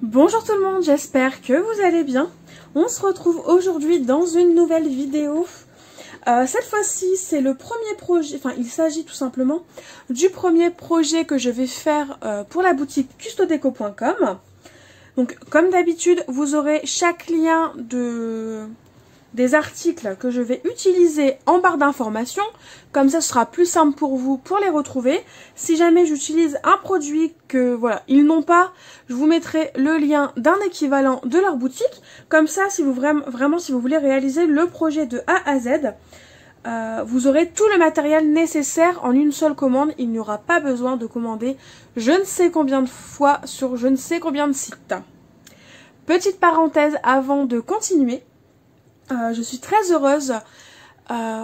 Bonjour tout le monde, j'espère que vous allez bien. On se retrouve aujourd'hui dans une nouvelle vidéo. Cette fois-ci, c'est le premier projet, enfin il s'agit tout simplement du premier projet que je vais faire pour la boutique custodeco.com. Donc comme d'habitude, vous aurez chaque lien des articles que je vais utiliser en barre d'informations. Comme ça, ce sera plus simple pour vous pour les retrouver. Si jamais j'utilise un produit que voilà, ils n'ont pas, je vous mettrai le lien d'un équivalent de leur boutique. Comme ça, si vous vraiment si vous voulez réaliser le projet de A à Z, vous aurez tout le matériel nécessaire en une seule commande. Il n'y aura pas besoin de commander je ne sais combien de fois sur je ne sais combien de sites. Petite parenthèse avant de continuer. Je suis très heureuse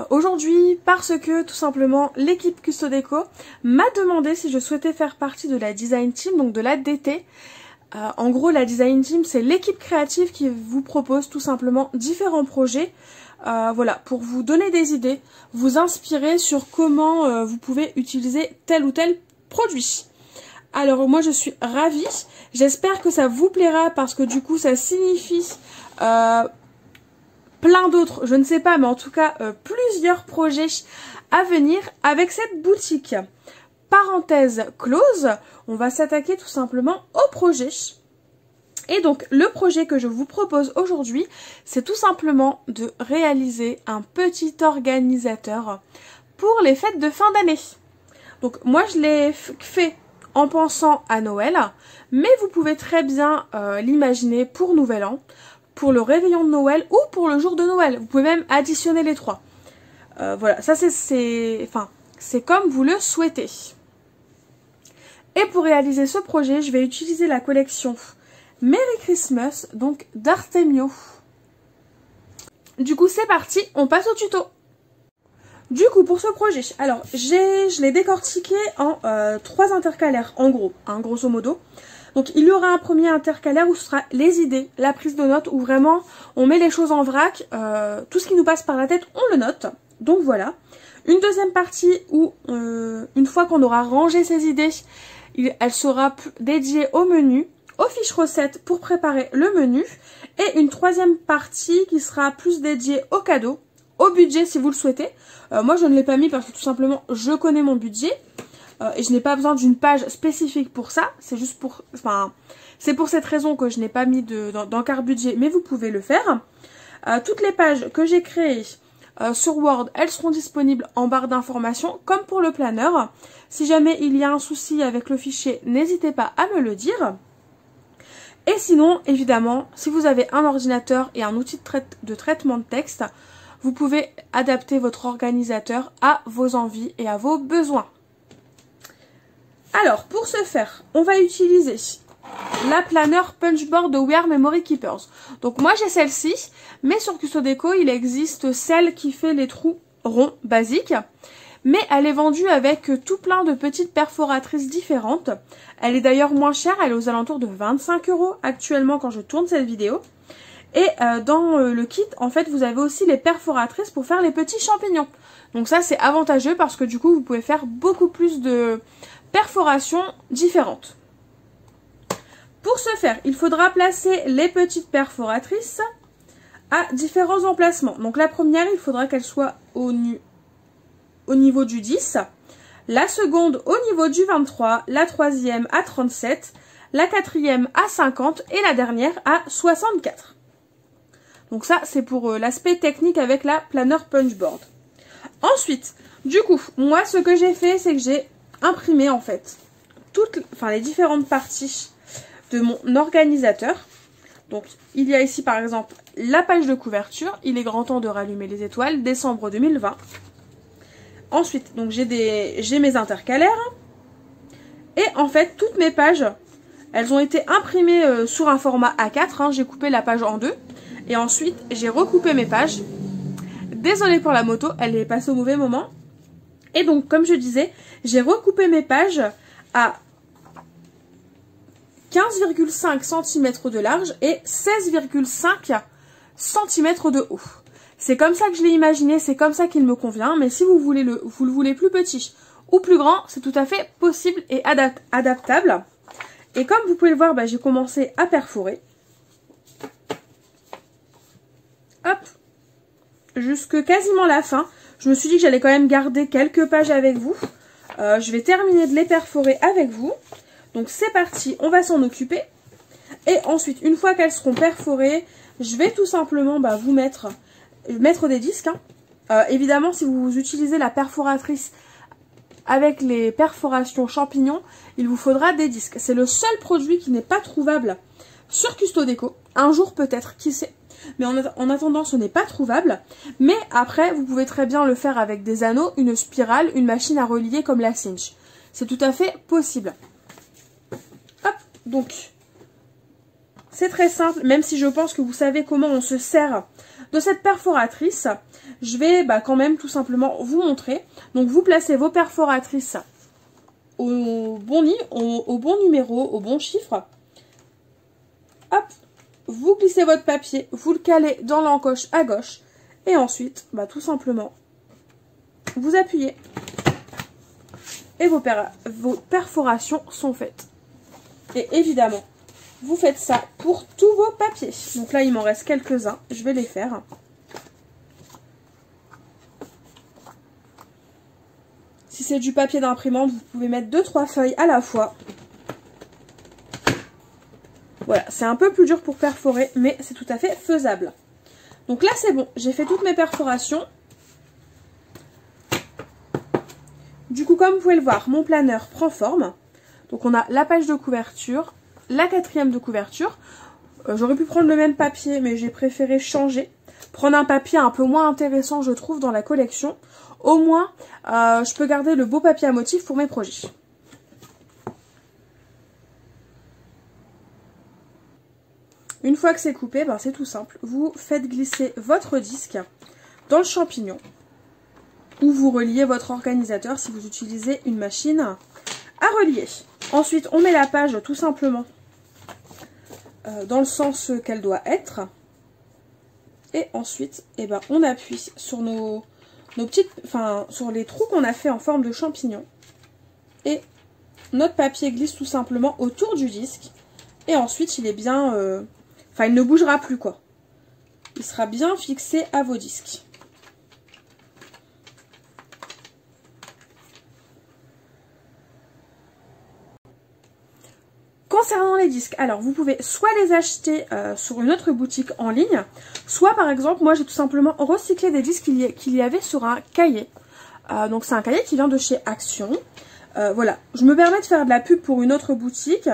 aujourd'hui parce que tout simplement l'équipe Custodeco m'a demandé si je souhaitais faire partie de la Design Team, donc de la DT. En gros, la Design Team, c'est l'équipe créative qui vous propose tout simplement différents projets. Voilà, pour vous donner des idées, vous inspirer sur comment vous pouvez utiliser tel ou tel produit. Alors moi je suis ravie, j'espère que ça vous plaira parce que du coup ça signifie plein d'autres, je ne sais pas, mais en tout cas plusieurs projets à venir avec cette boutique. Parenthèse close, on va s'attaquer tout simplement au projet. Et donc le projet que je vous propose aujourd'hui, c'est tout simplement de réaliser un petit organisateur pour les fêtes de fin d'année. Donc moi je l'ai fait en pensant à Noël, mais vous pouvez très bien l'imaginer pour Nouvel An, pour le réveillon de Noël ou pour le jour de Noël. Vous pouvez même additionner les trois. Voilà, ça c'est comme vous le souhaitez. Et pour réaliser ce projet, je vais utiliser la collection Merry Christmas, donc d'Artemio. Du coup, c'est parti, on passe au tuto. Du coup, pour ce projet, alors je l'ai décortiqué en 3 intercalaires, en gros, hein, grosso modo. Donc il y aura un premier intercalaire où ce sera les idées, la prise de notes, où vraiment on met les choses en vrac, tout ce qui nous passe par la tête, on le note. Donc voilà. Une deuxième partie où, une fois qu'on aura rangé ces idées, elle sera dédiée au menu, aux fiches recettes pour préparer le menu. Et une troisième partie qui sera plus dédiée aux cadeaux, au budget si vous le souhaitez. Moi je ne l'ai pas mis parce que tout simplement je connais mon budget. Et je n'ai pas besoin d'une page spécifique pour ça, c'est juste pour, c'est pour cette raison que je n'ai pas mis d'encart budget, mais vous pouvez le faire. Toutes les pages que j'ai créées sur Word, elles seront disponibles en barre d'informations, comme pour le planeur. Si jamais il y a un souci avec le fichier, n'hésitez pas à me le dire. Et sinon, évidemment, si vous avez un ordinateur et un outil de traitement de texte, vous pouvez adapter votre organisateur à vos envies et à vos besoins. Alors, pour ce faire, on va utiliser la planeur Punchboard de We Are Memory Keepers. Donc moi j'ai celle-ci, mais sur Custodeco, il existe celle qui fait les trous ronds basiques. Mais elle est vendue avec tout plein de petites perforatrices différentes. Elle est d'ailleurs moins chère, elle est aux alentours de 25 € actuellement quand je tourne cette vidéo. Et dans le kit, en fait, vous avez aussi les perforatrices pour faire les petits champignons. Donc ça c'est avantageux parce que du coup vous pouvez faire beaucoup plus de perforations différentes. Pour ce faire, il faudra placer les petites perforatrices à différents emplacements. Donc la première, il faudra qu'elle soit au niveau du 10, la seconde au niveau du 23, la troisième à 37, la quatrième à 50 et la dernière à 64. Donc ça, c'est pour l'aspect technique avec la planeur Punchboard. Ensuite, du coup, moi ce que j'ai fait, c'est que j'ai imprimé en fait les différentes parties de mon organisateur. Donc il y a ici par exemple la page de couverture, il est grand temps de rallumer les étoiles, décembre 2020. Ensuite, donc j'ai mes intercalaires et en fait toutes mes pages, elles ont été imprimées sur un format A4, hein, j'ai coupé la page en deux et ensuite j'ai recoupé mes pages. Désolée pour la moto, elle est passée au mauvais moment. Et donc, comme je disais, j'ai recoupé mes pages à 15,5 cm de large et 16,5 cm de haut. C'est comme ça que je l'ai imaginé, c'est comme ça qu'il me convient. Mais si vous le voulez plus petit ou plus grand, c'est tout à fait possible et adaptable. Et comme vous pouvez le voir, bah, j'ai commencé à perforer. Hop, jusque quasiment la fin. Je me suis dit que j'allais quand même garder quelques pages avec vous. Je vais terminer de les perforer avec vous. Donc c'est parti, on va s'en occuper. Et ensuite, une fois qu'elles seront perforées, je vais tout simplement bah, vous mettre des disques. Hein. Évidemment, si vous utilisez la perforatrice avec les perforations champignons, il vous faudra des disques. C'est le seul produit qui n'est pas trouvable sur Custodeco. Un jour peut-être, qui sait. Mais en attendant, ce n'est pas trouvable. Mais après, vous pouvez très bien le faire avec des anneaux, une spirale, une machine à relier comme la cinch. C'est tout à fait possible. Hop, donc, c'est très simple, même si je pense que vous savez comment on se sert de cette perforatrice. Je vais quand même tout simplement vous montrer. Donc, vous placez vos perforatrices au bon nid, au bon numéro, au bon chiffre. Hop. Vous glissez votre papier, vous le calez dans l'encoche à gauche et ensuite, tout simplement, vous appuyez et vos perforations sont faites. Et évidemment, vous faites ça pour tous vos papiers. Donc là, il m'en reste quelques-uns, je vais les faire. Si c'est du papier d'imprimante, vous pouvez mettre 2-3 feuilles à la fois. Voilà, c'est un peu plus dur pour perforer, mais c'est tout à fait faisable. Donc là, c'est bon. J'ai fait toutes mes perforations. Du coup, comme vous pouvez le voir, mon planeur prend forme. Donc on a la page de couverture, la 4e de couverture. J'aurais pu prendre le même papier, mais j'ai préféré changer. Prendre un papier un peu moins intéressant, je trouve, dans la collection. Au moins, je peux garder le beau papier à motif pour mes projets. Une fois que c'est coupé, c'est tout simple. Vous faites glisser votre disque dans le champignon ou vous reliez votre organisateur si vous utilisez une machine à relier. Ensuite, on met la page tout simplement dans le sens qu'elle doit être. Et ensuite, on appuie sur sur les trous qu'on a fait en forme de champignon. Et notre papier glisse tout simplement autour du disque. Et ensuite, il est bien... il ne bougera plus, quoi. Il sera bien fixé à vos disques. Concernant les disques, alors vous pouvez soit les acheter sur une autre boutique en ligne, soit par exemple, moi j'ai tout simplement recyclé des disques qu'il y avait sur un cahier. Donc c'est un cahier qui vient de chez Action. Voilà, je me permets de faire de la pub pour une autre boutique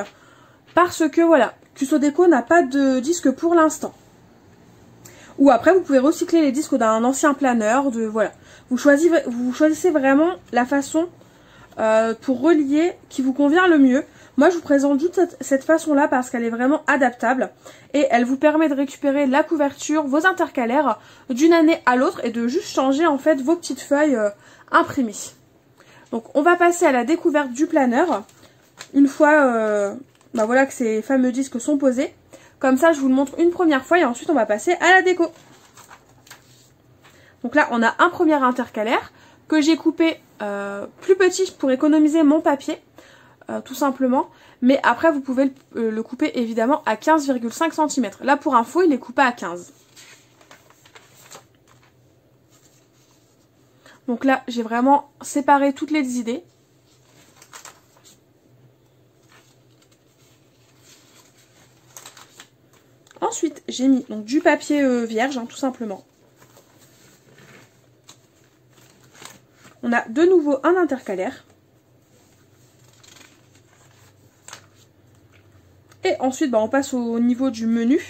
parce que voilà, Custodeco n'a pas de disque pour l'instant. Ou après, vous pouvez recycler les disques d'un ancien planeur. Voilà. Vous choisissez vraiment la façon pour relier qui vous convient le mieux. Moi, je vous présente juste cette façon-là parce qu'elle est vraiment adaptable. Et elle vous permet de récupérer la couverture, vos intercalaires d'une année à l'autre et de juste changer en fait vos petites feuilles imprimées. Donc, on va passer à la découverte du planeur. Une fois... voilà que ces fameux disques sont posés. Comme ça, je vous le montre une première fois et ensuite on va passer à la déco. Donc là, on a un premier intercalaire que j'ai coupé plus petit pour économiser mon papier, tout simplement. Mais après, vous pouvez le couper évidemment à 15,5 cm. Là, pour info, il est coupé à 15. Donc là, j'ai vraiment séparé toutes les idées. Ensuite, j'ai mis donc, du papier vierge, tout simplement. On a de nouveau un intercalaire. Et ensuite, on passe au niveau du menu.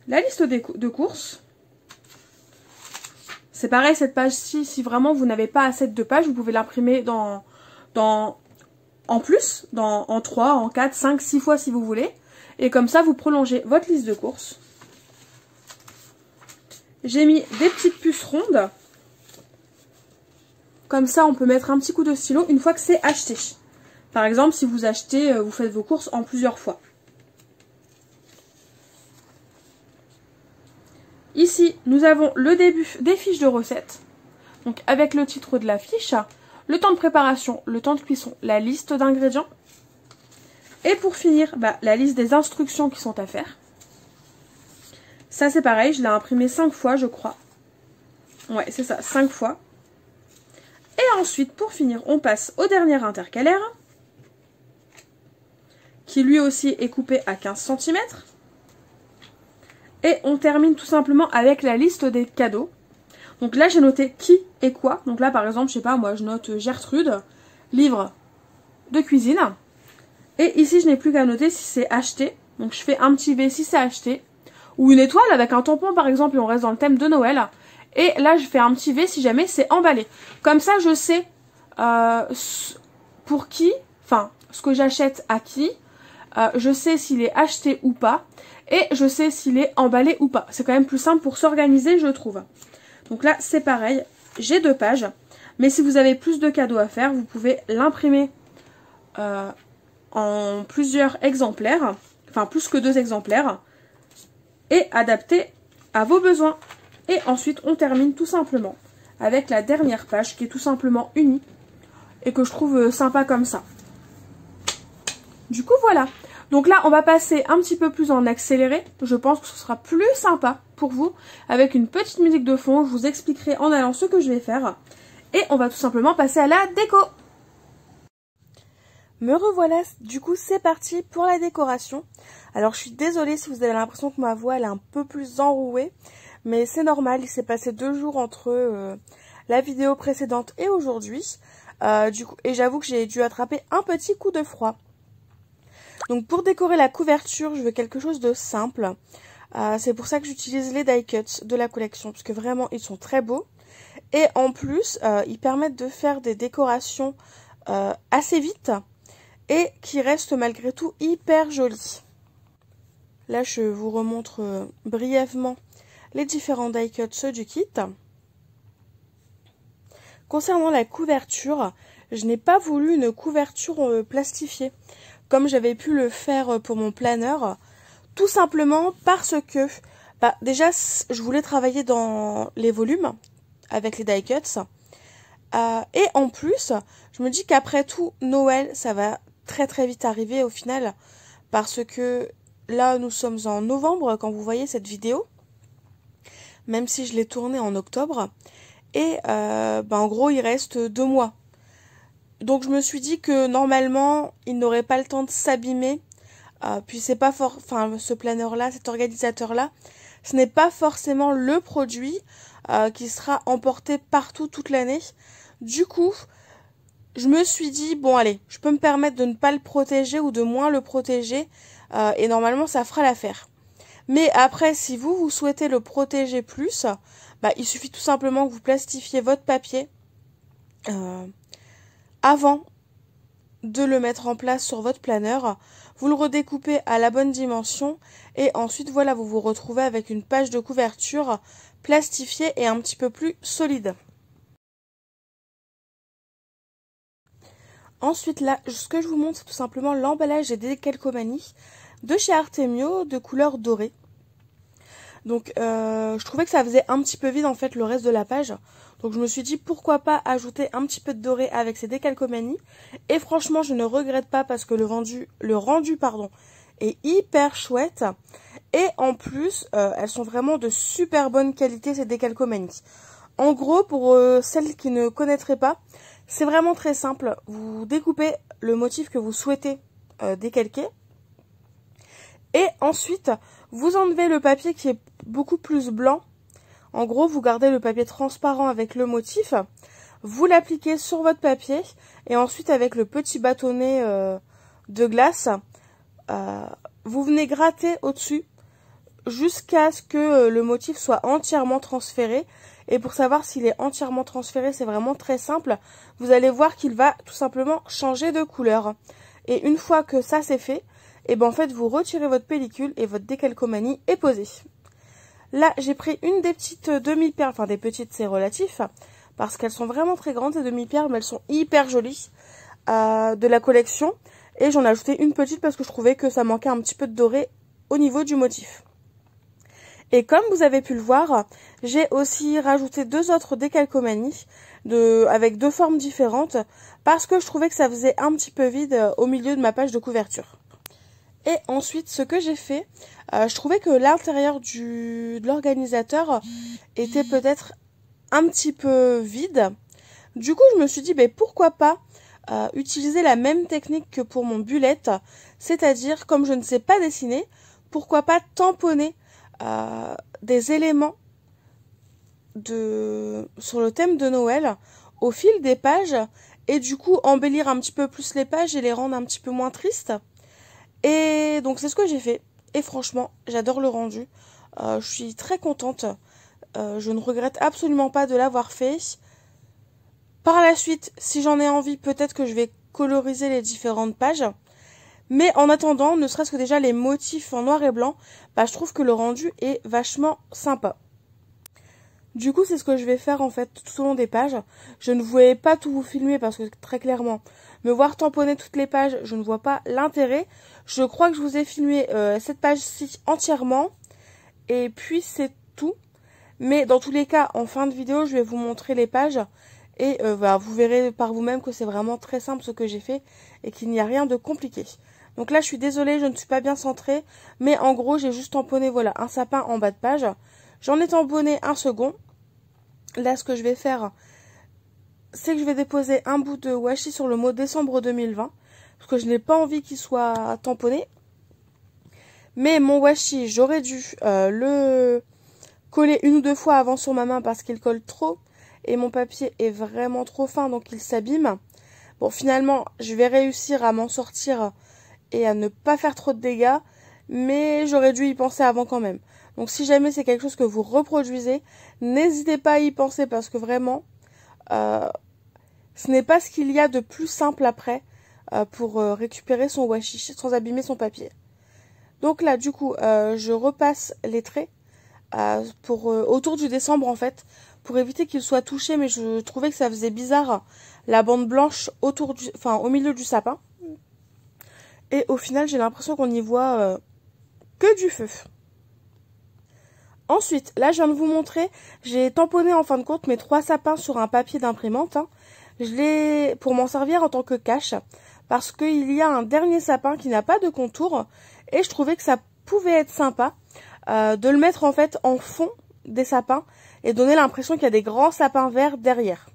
La liste de courses. C'est pareil, cette page-ci, si vraiment vous n'avez pas assez de pages, vous pouvez l'imprimer en 3, en 4, 5, 6 fois si vous voulez. Et comme ça, vous prolongez votre liste de courses. J'ai mis des petites puces rondes. Comme ça, on peut mettre un petit coup de stylo une fois que c'est acheté. Par exemple, si vous achetez, vous faites vos courses en plusieurs fois. Ici, nous avons le début des fiches de recettes. Donc avec le titre de la fiche, le temps de préparation, le temps de cuisson, la liste d'ingrédients. Et pour finir, la liste des instructions qui sont à faire. Ça c'est pareil, je l'ai imprimé 5 fois je crois. Ouais c'est ça, 5 fois. Et ensuite pour finir, on passe au dernier intercalaire. Qui lui aussi est coupé à 15 cm. Et on termine tout simplement avec la liste des cadeaux. Donc là j'ai noté qui et quoi. Donc là par exemple, je sais pas, moi je note Gertrude, livre de cuisine. Et ici je n'ai plus qu'à noter si c'est acheté. Donc je fais un petit V si c'est acheté. Ou une étoile avec un tampon par exemple et on reste dans le thème de Noël. Et là je fais un petit V si jamais c'est emballé. Comme ça je sais pour qui, enfin ce que j'achète à qui. Je sais s'il est acheté ou pas. Et je sais s'il est emballé ou pas. C'est quand même plus simple pour s'organiser je trouve. Donc là c'est pareil, j'ai 2 pages. Mais si vous avez plus de cadeaux à faire, vous pouvez l'imprimer en plusieurs exemplaires. Enfin plus que 2 exemplaires. Et adapter à vos besoins. Et ensuite on termine tout simplement avec la dernière page qui est tout simplement unie. Et que je trouve sympa comme ça. Du coup voilà. Donc là on va passer un petit peu plus en accéléré. Je pense que ce sera plus sympa pour vous. Avec une petite musique de fond. Je vous expliquerai en allant ce que je vais faire. Et on va tout simplement passer à la déco. Me revoilà, du coup c'est parti pour la décoration. Alors je suis désolée si vous avez l'impression que ma voix elle est un peu plus enrouée. Mais c'est normal, il s'est passé 2 jours entre la vidéo précédente et aujourd'hui. Et j'avoue que j'ai dû attraper un petit coup de froid. Donc pour décorer la couverture, je veux quelque chose de simple. C'est pour ça que j'utilise les die cuts de la collection. Parce que vraiment ils sont très beaux. Et en plus, ils permettent de faire des décorations assez vite. Et qui restent malgré tout hyper jolies. Là je vous remontre brièvement les différents die cuts du kit. Concernant la couverture, je n'ai pas voulu une couverture plastifiée. Comme j'avais pu le faire pour mon planeur, tout simplement parce que déjà je voulais travailler dans les volumes avec les die cuts et en plus je me dis qu'après tout Noël ça va très très vite arriver au final parce que là nous sommes en novembre quand vous voyez cette vidéo, même si je l'ai tournée en octobre et en gros il reste 2 mois. Donc je me suis dit que normalement, il n'aurait pas le temps de s'abîmer. Puis c'est pas ce planeur-là, cet organisateur-là, ce n'est pas forcément le produit qui sera emporté partout toute l'année. Du coup, je me suis dit, bon allez, je peux me permettre de ne pas le protéger ou de moins le protéger. Et normalement, ça fera l'affaire. Mais après, si vous souhaitez le protéger plus, il suffit tout simplement que vous plastifiez votre papier. Avant de le mettre en place sur votre planeur, vous le redécoupez à la bonne dimension et ensuite voilà, vous vous retrouvez avec une page de couverture plastifiée et un petit peu plus solide. Ensuite là, ce que je vous montre c'est tout simplement l'emballage des décalcomanies de chez Artemio de couleur dorée. Donc je trouvais que ça faisait un petit peu vide en fait le reste de la page. Donc je me suis dit pourquoi pas ajouter un petit peu de doré avec ces décalcomanies. Et franchement je ne regrette pas parce que le rendu est hyper chouette. Et en plus elles sont vraiment de super bonne qualité ces décalcomanies. En gros pour celles qui ne connaîtraient pas, c'est vraiment très simple. Vous découpez le motif que vous souhaitez décalquer. Et ensuite vous enlevez le papier qui est beaucoup plus blanc. En gros, vous gardez le papier transparent avec le motif, vous l'appliquez sur votre papier et ensuite avec le petit bâtonnet de glace, vous venez gratter au-dessus jusqu'à ce que le motif soit entièrement transféré. Et pour savoir s'il est entièrement transféré, c'est vraiment très simple. Vous allez voir qu'il va tout simplement changer de couleur. Et une fois que ça c'est fait, et en fait vous retirez votre pellicule et votre décalcomanie est posée. Là, j'ai pris une des petites demi-perles, enfin des petites, c'est relatif, parce qu'elles sont vraiment très grandes, ces demi-perles, mais elles sont hyper jolies, de la collection. Et j'en ai ajouté une petite parce que je trouvais que ça manquait un petit peu de doré au niveau du motif. Et comme vous avez pu le voir, j'ai aussi rajouté 2 autres décalcomanies avec 2 formes différentes parce que je trouvais que ça faisait un petit peu vide au milieu de ma page de couverture. Et ensuite, ce que j'ai fait, je trouvais que l'intérieur de l'organisateur était peut-être un petit peu vide. Du coup, je me suis dit, pourquoi pas utiliser la même technique que pour mon bullet, c'est-à-dire, comme je ne sais pas dessiner, pourquoi pas tamponner des éléments sur le thème de Noël au fil des pages et du coup embellir un petit peu plus les pages et les rendre un petit peu moins tristes. Et donc c'est ce que j'ai fait. Et franchement, j'adore le rendu. Je suis très contente. Je ne regrette absolument pas de l'avoir fait. Par la suite, si j'en ai envie, peut-être que je vais coloriser les différentes pages. Mais en attendant, ne serait-ce que déjà les motifs en noir et blanc, je trouve que le rendu est vachement sympa. Du coup, c'est ce que je vais faire en fait tout au long des pages. Je ne voulais pas tout vous filmer parce que très clairement, me voir tamponner toutes les pages, je ne vois pas l'intérêt. Je crois que je vous ai filmé cette page-ci entièrement. Et puis c'est tout. Mais dans tous les cas, en fin de vidéo, je vais vous montrer les pages. Et vous verrez par vous-même que c'est vraiment très simple ce que j'ai fait et qu'il n'y a rien de compliqué. Donc là, je suis désolée, je ne suis pas bien centrée. Mais en gros, j'ai juste tamponné voilà, un sapin en bas de page. J'en ai tamponné un second. Là, ce que je vais faire, c'est que je vais déposer un bout de washi sur le mot décembre 2020. Parce que je n'ai pas envie qu'il soit tamponné. Mais mon washi, j'aurais dû le coller 1 ou 2 fois avant sur ma main parce qu'il colle trop. Et mon papier est vraiment trop fin, donc il s'abîme. Bon, finalement, je vais réussir à m'en sortir et à ne pas faire trop de dégâts. Mais j'aurais dû y penser avant quand même. Donc si jamais c'est quelque chose que vous reproduisez, n'hésitez pas à y penser parce que vraiment, ce n'est pas ce qu'il y a de plus simple après pour récupérer son washi sans abîmer son papier. Donc là, du coup, je repasse les traits autour du décembre en fait, pour éviter qu'il soit touché, mais je trouvais que ça faisait bizarre la bande blanche au milieu du sapin. Et au final, j'ai l'impression qu'on n'y voit que du feu. Ensuite, là, je viens de vous montrer, j'ai tamponné en fin de compte mes 3 sapins sur un papier d'imprimante. Je l'ai pour m'en servir en tant que cache, parce qu'il y a un dernier sapin qui n'a pas de contour, et je trouvais que ça pouvait être sympa de le mettre en fait en fond des sapins, et donner l'impression qu'il y a des grands sapins verts derrière.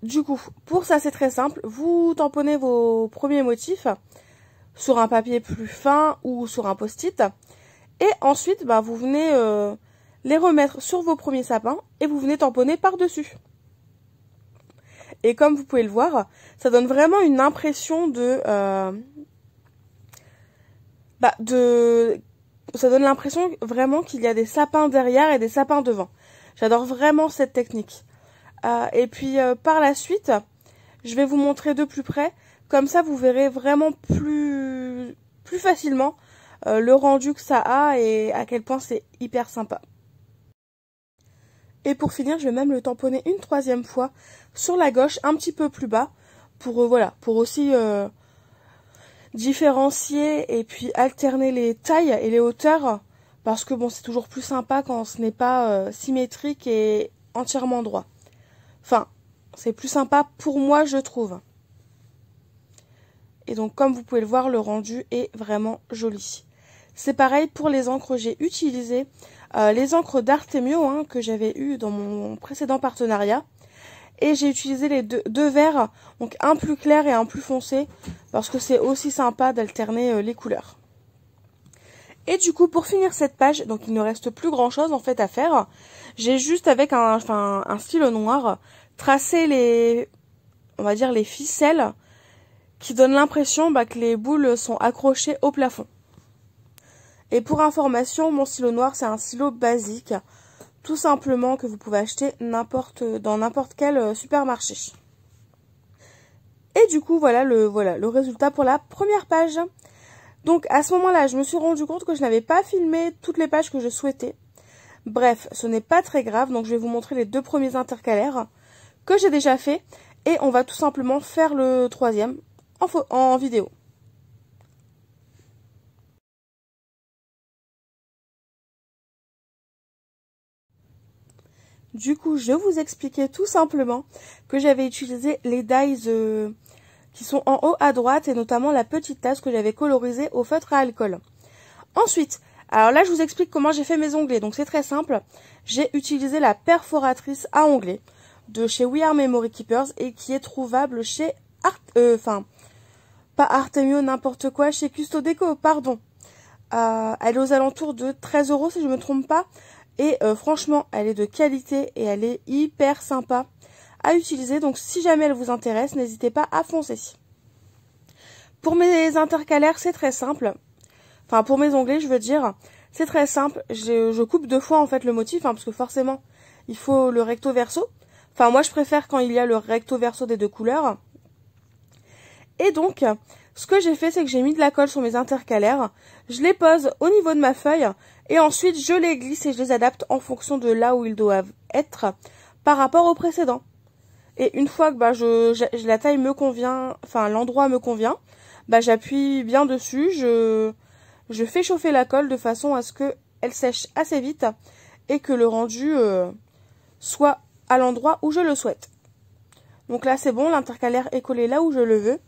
Du coup, pour ça, c'est très simple, vous tamponnez vos premiers motifs sur un papier plus fin ou sur un post-it, et ensuite, vous venez les remettre sur vos premiers sapins et vous venez tamponner par-dessus. Et comme vous pouvez le voir, ça donne vraiment une impression ça donne l'impression vraiment qu'il y a des sapins derrière et des sapins devant. J'adore vraiment cette technique. Et puis par la suite, je vais vous montrer de plus près. Comme ça, vous verrez vraiment plus facilement le rendu que ça a et à quel point c'est hyper sympa. Et pour finir, je vais même le tamponner une 3e fois sur la gauche, un petit peu plus bas, pour pour aussi différencier et puis alterner les tailles et les hauteurs, parce que bon, c'est toujours plus sympa quand ce n'est pas symétrique et entièrement droit. Enfin, c'est plus sympa pour moi, je trouve. Et donc, comme vous pouvez le voir, le rendu est vraiment joli. C'est pareil pour les encres, j'ai utilisé les encres d'Artemio que j'avais eu dans mon précédent partenariat. Et j'ai utilisé les deux verts, donc un plus clair et un plus foncé, parce que c'est aussi sympa d'alterner les couleurs. Et du coup, pour finir cette page, donc il ne reste plus grand chose en fait à faire. J'ai juste avec un stylo noir tracé on va dire les ficelles qui donnent l'impression que les boules sont accrochées au plafond. Et pour information, mon stylo noir, c'est un stylo basique, tout simplement que vous pouvez acheter dans n'importe quel supermarché. Et du coup, voilà le résultat pour la première page. Donc à ce moment-là, je me suis rendu compte que je n'avais pas filmé toutes les pages que je souhaitais. Bref, ce n'est pas très grave, donc je vais vous montrer les 2 premiers intercalaires que j'ai déjà fait. Et on va tout simplement faire le 3e en vidéo. Du coup, je vous expliquais tout simplement que j'avais utilisé les dies qui sont en haut à droite et notamment la petite tasse que j'avais colorisée au feutre à alcool. Ensuite, alors là je vous explique comment j'ai fait mes onglets. Donc c'est très simple, j'ai utilisé la perforatrice à onglets de chez We Are Memory Keepers et qui est trouvable chez pas Artemio n'importe quoi, chez Custo Déco, pardon. Elle est aux alentours de 13 € si je me trompe pas. Et franchement, elle est de qualité et elle est hyper sympa à utiliser. Donc si jamais elle vous intéresse, n'hésitez pas à foncer. Pour mes intercalaires, c'est très simple. Enfin, pour mes onglets, je veux dire, c'est très simple. Je coupe 2 fois en fait le motif, parce que forcément, il faut le recto verso. Enfin, moi, je préfère quand il y a le recto verso des 2 couleurs. Et donc, ce que j'ai fait, c'est que j'ai mis de la colle sur mes intercalaires. Je les pose au niveau de ma feuille. Et ensuite, je les glisse et je les adapte en fonction de là où ils doivent être par rapport au précédent. Et une fois que la taille me convient, enfin l'endroit me convient, j'appuie bien dessus, je fais chauffer la colle de façon à ce qu'elle sèche assez vite et que le rendu soit à l'endroit où je le souhaite. Donc là c'est bon, l'intercalaire est collé là où je le veux.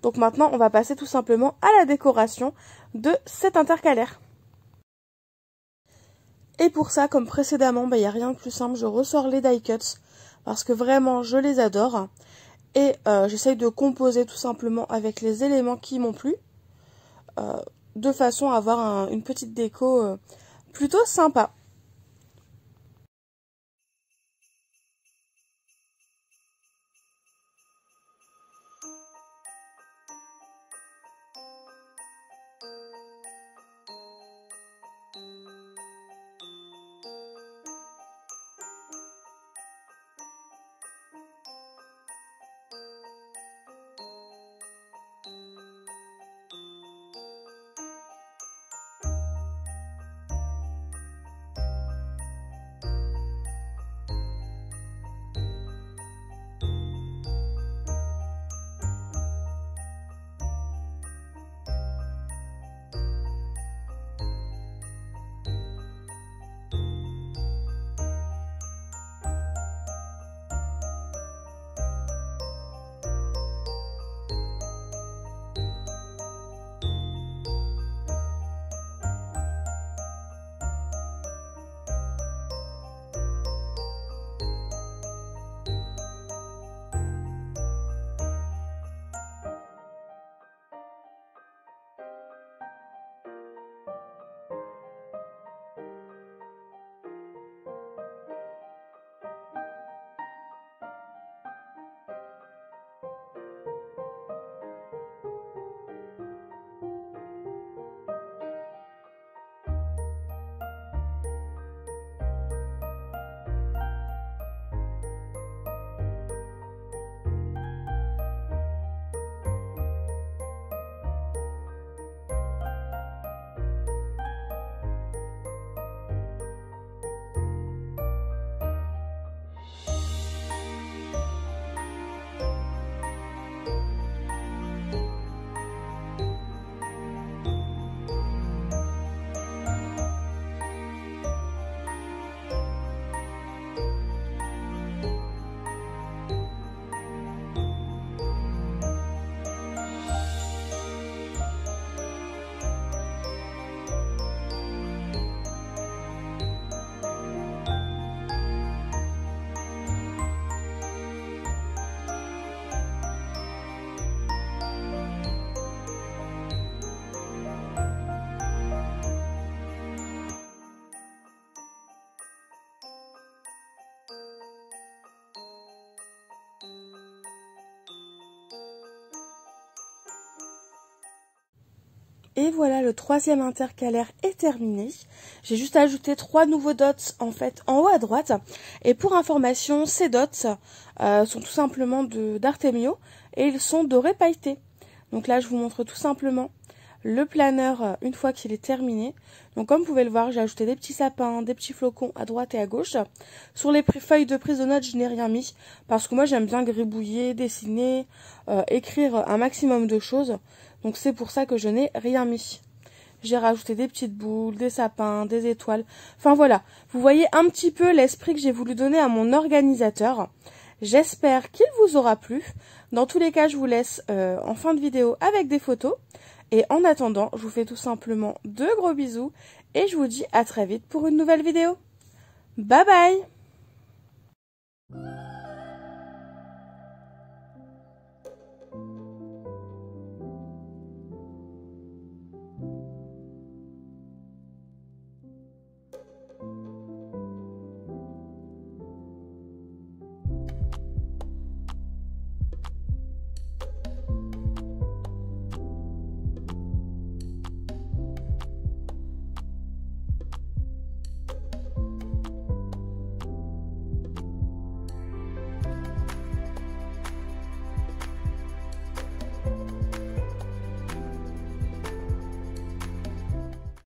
Donc maintenant on va passer tout simplement à la décoration de cet intercalaire. Et pour ça, comme précédemment, il n'y a rien de plus simple, je ressors les die cuts parce que vraiment je les adore. Et j'essaye de composer tout simplement avec les éléments qui m'ont plu, de façon à avoir une petite déco plutôt sympa. Et voilà, le troisième intercalaire est terminé. J'ai juste ajouté 3 nouveaux dots en fait en haut à droite. Et pour information, ces dots sont tout simplement d'Artemio et ils sont dorés pailletés. Donc là, je vous montre tout simplement le planeur une fois qu'il est terminé. Donc comme vous pouvez le voir, j'ai ajouté des petits sapins, des petits flocons à droite et à gauche. Sur les feuilles de prise de notes, je n'ai rien mis parce que moi j'aime bien gribouiller, dessiner, écrire un maximum de choses. Donc c'est pour ça que je n'ai rien mis. J'ai rajouté des petites boules, des sapins, des étoiles. Enfin voilà, vous voyez un petit peu l'esprit que j'ai voulu donner à mon organisateur. J'espère qu'il vous aura plu. Dans tous les cas, je vous laisse en fin de vidéo avec des photos. Et en attendant, je vous fais tout simplement de gros bisous. Et je vous dis à très vite pour une nouvelle vidéo. Bye bye!